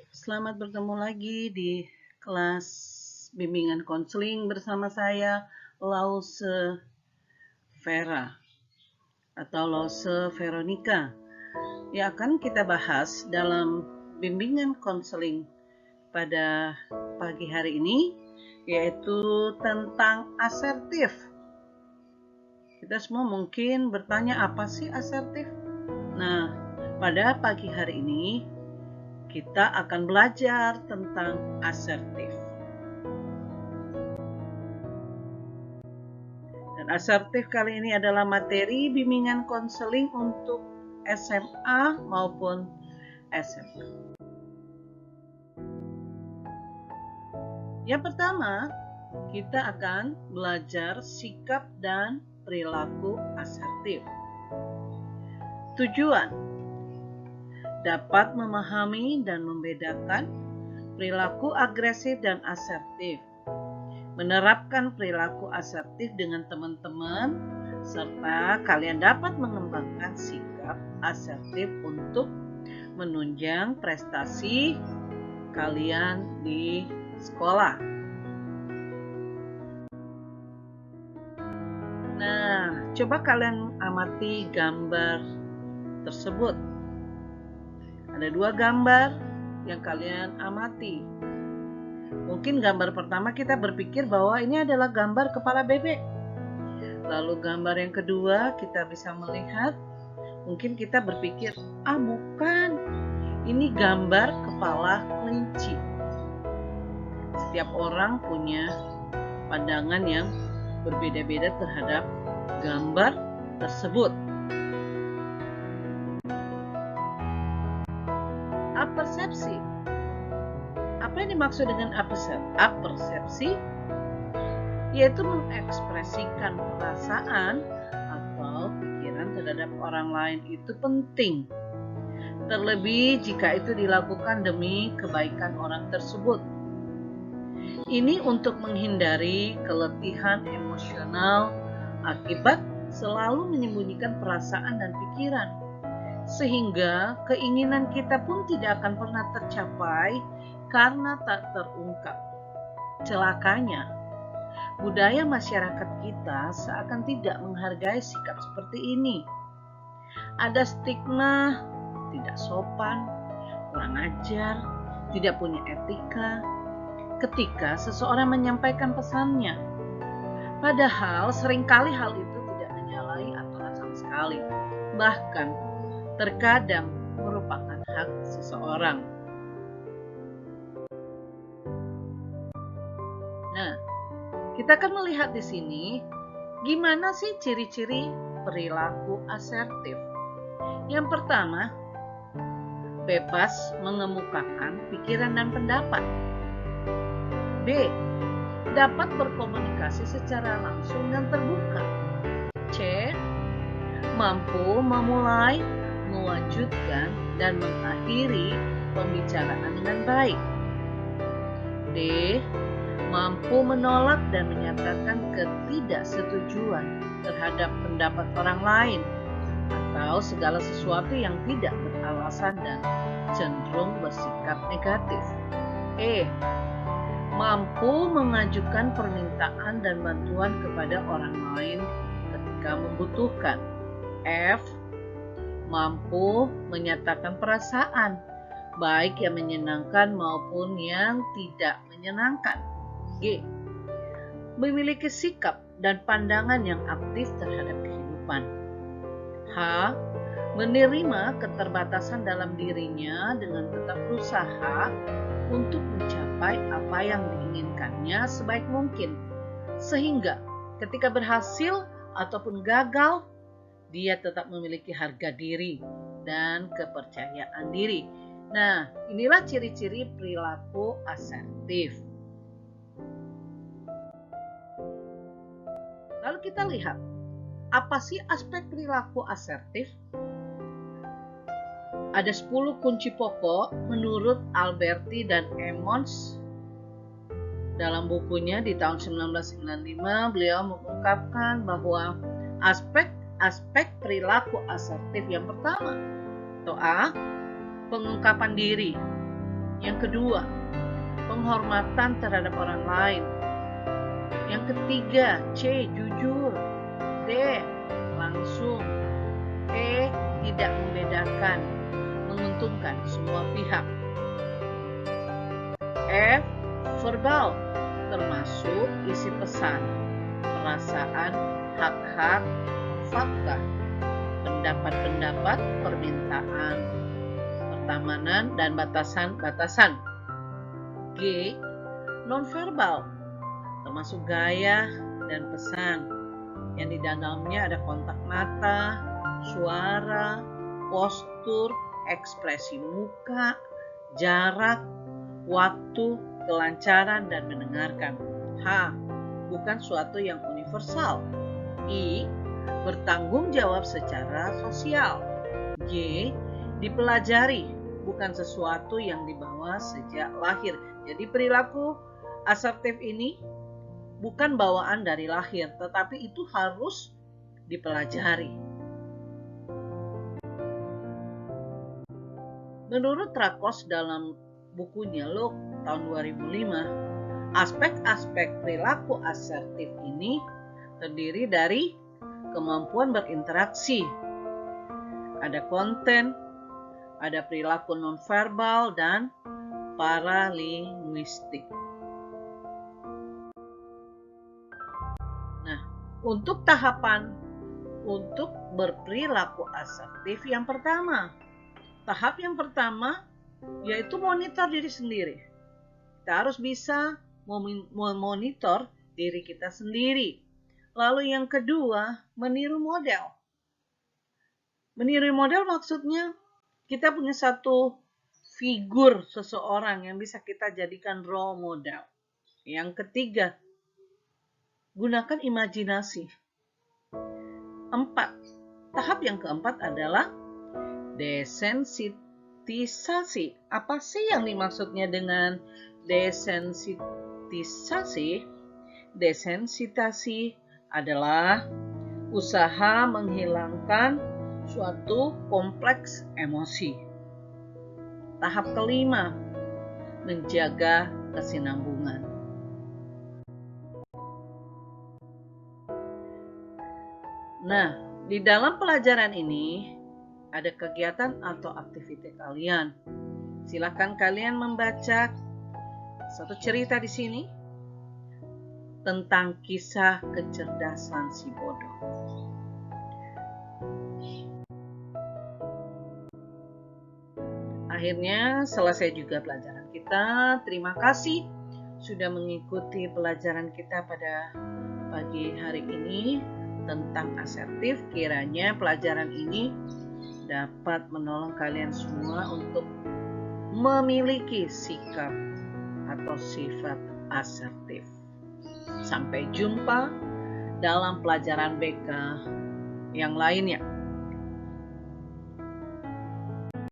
Selamat bertemu lagi di kelas bimbingan konseling bersama saya, Lause Vera atau Lause Veronica. Yang akan kita bahas dalam bimbingan konseling pada pagi hari ini, yaitu tentang asertif. Kita semua mungkin bertanya, apa sih asertif? Nah, pada pagi hari ini kita akan belajar tentang asertif. Dan asertif kali ini adalah materi bimbingan konseling untuk SMA maupun SMA. Yang pertama, kita akan belajar sikap dan perilaku asertif. Tujuan: dapat memahami dan membedakan perilaku agresif dan asertif, menerapkan perilaku asertif dengan teman-teman, serta kalian dapat mengembangkan sikap asertif untuk menunjang prestasi kalian di sekolah. Nah, coba kalian amati gambar tersebut. Ada dua gambar yang kalian amati. Mungkin gambar pertama kita berpikir bahwa ini adalah gambar kepala bebek. Lalu gambar yang kedua kita bisa melihat, mungkin kita berpikir, bukan, ini gambar kepala kelinci. Setiap orang punya pandangan yang berbeda-beda terhadap gambar tersebut. Apersepsi. Apa yang dimaksud dengan apersepsi? Yaitu mengekspresikan perasaan atau pikiran terhadap orang lain itu penting. Terlebih jika itu dilakukan demi kebaikan orang tersebut. Ini untuk menghindari keletihan emosional akibat selalu menyembunyikan perasaan dan pikiran. Sehingga keinginan kita pun tidak akan pernah tercapai karena tak terungkap. Celakanya, budaya masyarakat kita seakan tidak menghargai sikap seperti ini. Ada stigma tidak sopan, kurang ajar, tidak punya etika ketika seseorang menyampaikan pesannya. Padahal seringkali hal itu tidak menyalahi aturan sama sekali. Bahkan terkadang merupakan hak seseorang. Nah, kita akan melihat di sini gimana sih ciri-ciri perilaku asertif. Yang pertama, bebas mengemukakan pikiran dan pendapat. B, dapat berkomunikasi secara langsung dan terbuka. C, mampu memulai, melanjutkan, dan mengakhiri pembicaraan dengan baik. D, mampu menolak dan menyatakan ketidaksetujuan terhadap pendapat orang lain atau segala sesuatu yang tidak beralasan dan cenderung bersikap negatif. E, mampu mengajukan permintaan dan bantuan kepada orang lain ketika membutuhkan. F, mampu menyatakan perasaan, baik yang menyenangkan maupun yang tidak menyenangkan. G, memiliki sikap dan pandangan yang aktif terhadap kehidupan. H, menerima keterbatasan dalam dirinya dengan tetap berusaha untuk mencapai apa yang diinginkannya sebaik mungkin. Sehingga ketika berhasil ataupun gagal, dia tetap memiliki harga diri dan kepercayaan diri. Nah, inilah ciri-ciri perilaku asertif. Lalu kita lihat, apa sih aspek perilaku asertif? Ada 10 kunci pokok menurut Alberti dan Emmons. Dalam bukunya di tahun 1995, beliau mengungkapkan bahwa aspek perilaku asertif yang pertama, atau A, pengungkapan diri. Yang kedua, penghormatan terhadap orang lain. Yang ketiga, C. Jujur. D. Langsung. E. Tidak membedakan, menguntungkan semua pihak. F. Verbal, termasuk isi pesan, perasaan, hak-hak, fakta, pendapat-pendapat, permintaan, pertamanan, dan batasan-batasan. G. Nonverbal, termasuk gaya dan pesan, yang di dalamnya ada kontak mata, suara, postur, ekspresi muka, jarak, waktu, kelancaran, dan mendengarkan. H. Bukan suatu yang universal. I. Bertanggung jawab secara sosial. J. Dipelajari, bukan sesuatu yang dibawa sejak lahir. Jadi perilaku asertif ini bukan bawaan dari lahir, tetapi itu harus dipelajari. Menurut Trakos dalam bukunya Look tahun 2005, aspek-aspek perilaku asertif ini terdiri dari kemampuan berinteraksi, ada konten, ada perilaku nonverbal, dan paralinguistik. Nah, untuk tahapan untuk berperilaku asertif yang pertama, tahap yang pertama yaitu monitor diri sendiri. Kita harus bisa memonitor diri kita sendiri. Lalu yang kedua, meniru model. Meniru model maksudnya kita punya satu figur seseorang yang bisa kita jadikan role model. Yang ketiga, gunakan imajinasi. 4. Tahap yang keempat adalah desensitisasi. Apa sih yang dimaksudnya dengan desensitisasi? Desensitasi adalah usaha menghilangkan suatu kompleks emosi. Tahap kelima, menjaga kesinambungan. Nah, di dalam pelajaran ini ada kegiatan atau aktivitas kalian. Silakan kalian membaca satu cerita di sini tentang kisah kecerdasan si bodoh. Akhirnya selesai juga pelajaran kita. Terima kasih sudah mengikuti pelajaran kita pada pagi hari ini tentang asertif. Kiranya pelajaran ini dapat menolong kalian semua untuk memiliki sikap atau sifat asertif. Sampai jumpa dalam pelajaran BK yang lainnya.